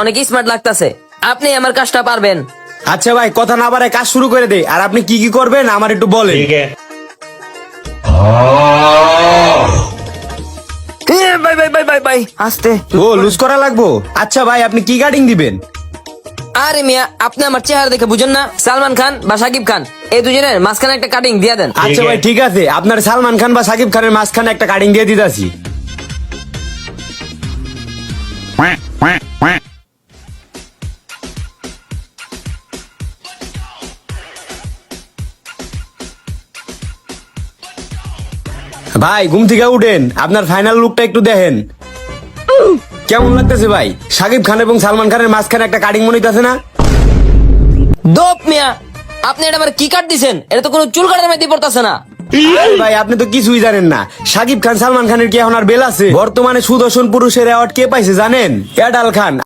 অনেক স্মার্ট লাগতাছে। আপনি আমার কাজটা পারবেন। আচ্ছা ভাই, কথা না বাড়ায় কাজ শুরু করে দে। আর আপনি কি কি করবেন আমার একটু বলেন। ভাই ভাই ভাই ভাই ভাই আস্তে। ও লুজ করা লাগবো। আচ্ছা ভাই, আপনি কি কাটিং দিবেন? আরে মিয়া, আপনি আমার চেহারা দেখে বুঝেন না? সালমান খান বা সাকিব খান, এই দুজনের মাঝখানে একটা কাটিং দিয়ে দেন। আচ্ছা ভাই ঠিক আছে, আপনার সালমান খান বা সাকিব খানের মাঝখানে একটা কাটিং দিয়ে দিতেছি। ভাই ঘুম থেকে উঠেন, আপনার ফাইনাল লুকটা একটু দেখেন। কেমন লাগতেছে ভাই? সাকিব খান এবং সালমান খানের মাঝখানে একটা কাটিং মনে হইতাছে না? দোপ মিয়া, আপনি এটা আমার কি কাট দিছেন? এটা তো কোনো চুল কাটার মধ্যে পড়তাছে না। আরে ভাই, আপনি তো কিছুই জানেন না। সাকিব খান সালমান খানের কি এখন আর বেল আছে? বর্তমানে সুদর্শন পুরুষের অ্যাওয়ার্ড কে পাইছে জানেন? এডাল খান।